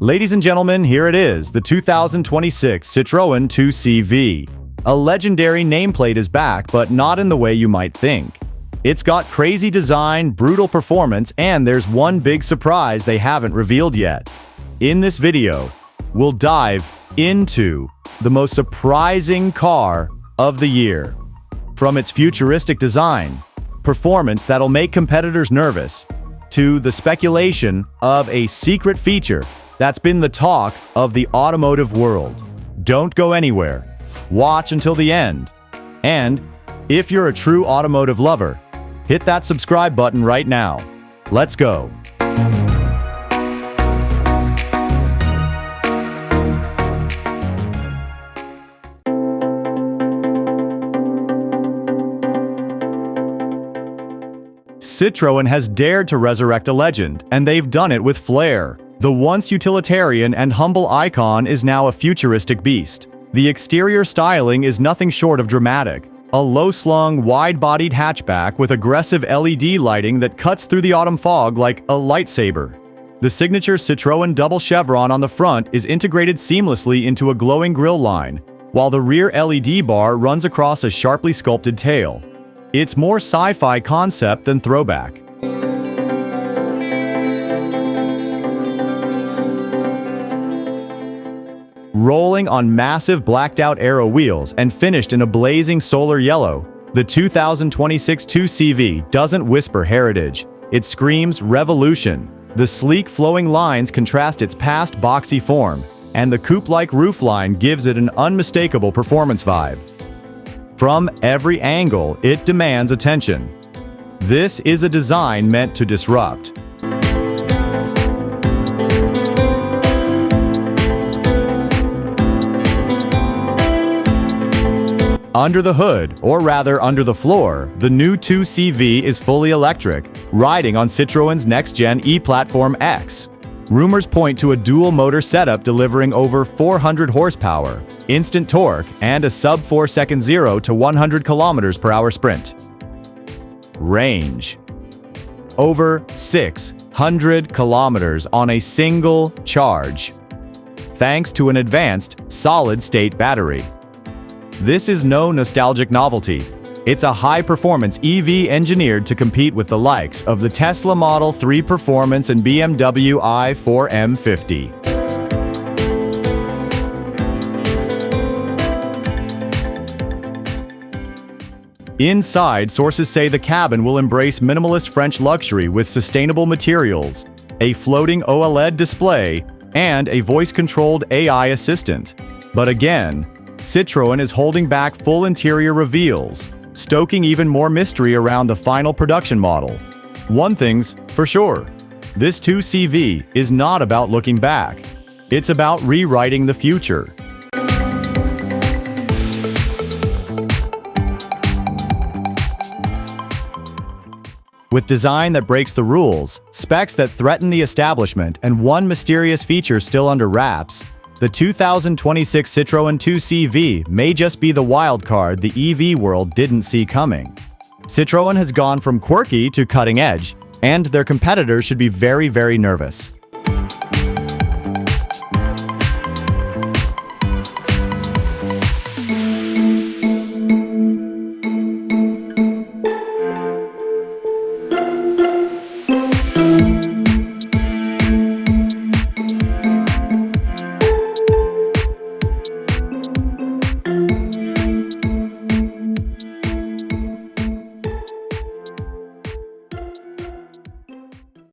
Ladies and gentlemen, here it is, the 2026 Citroën 2CV. A legendary nameplate is back, but not in the way you might think. It's got crazy design, brutal performance, and there's one big surprise they haven't revealed yet. In this video, we'll dive into the most surprising car of the year. From its futuristic design, performance that'll make competitors nervous, to the speculation of a secret feature that's been the talk of the automotive world. Don't go anywhere. Watch until the end. And if you're a true automotive lover, hit that subscribe button right now. Let's go. Citroën has dared to resurrect a legend, and they've done it with flair. The once utilitarian and humble icon is now a futuristic beast. The exterior styling is nothing short of dramatic. A low-slung, wide-bodied hatchback with aggressive LED lighting that cuts through the autumn fog like a lightsaber. The signature Citroën double chevron on the front is integrated seamlessly into a glowing grille line, while the rear LED bar runs across a sharply sculpted tail. It's more sci-fi concept than throwback. Rolling on massive blacked-out aero wheels and finished in a blazing solar yellow, the 2026 2CV doesn't whisper heritage. It screams revolution. The sleek flowing lines contrast its past boxy form, and the coupe-like roofline gives it an unmistakable performance vibe. From every angle, it demands attention. This is a design meant to disrupt. Under the hood, or rather under the floor, the new 2CV is fully electric, riding on Citroën's next-gen E-Platform X. Rumors point to a dual-motor setup delivering over 400 horsepower, instant torque, and a sub-4-second 0 to 100 km/h sprint. Range: over 600 kilometers on a single charge, thanks to an advanced solid-state battery. This is no nostalgic novelty. It's a high-performance EV engineered to compete with the likes of the Tesla Model 3 Performance and BMW i4 M50. Inside, sources say the cabin will embrace minimalist French luxury with sustainable materials, a floating OLED display, and a voice-controlled AI assistant. But again, Citroën is holding back full interior reveals, stoking even more mystery around the final production model. One thing's for sure, this 2CV is not about looking back. It's about rewriting the future. With design that breaks the rules, specs that threaten the establishment, and one mysterious feature still under wraps, the 2026 Citroën 2CV may just be the wild card the EV world didn't see coming. Citroën has gone from quirky to cutting edge, and their competitors should be very, very nervous.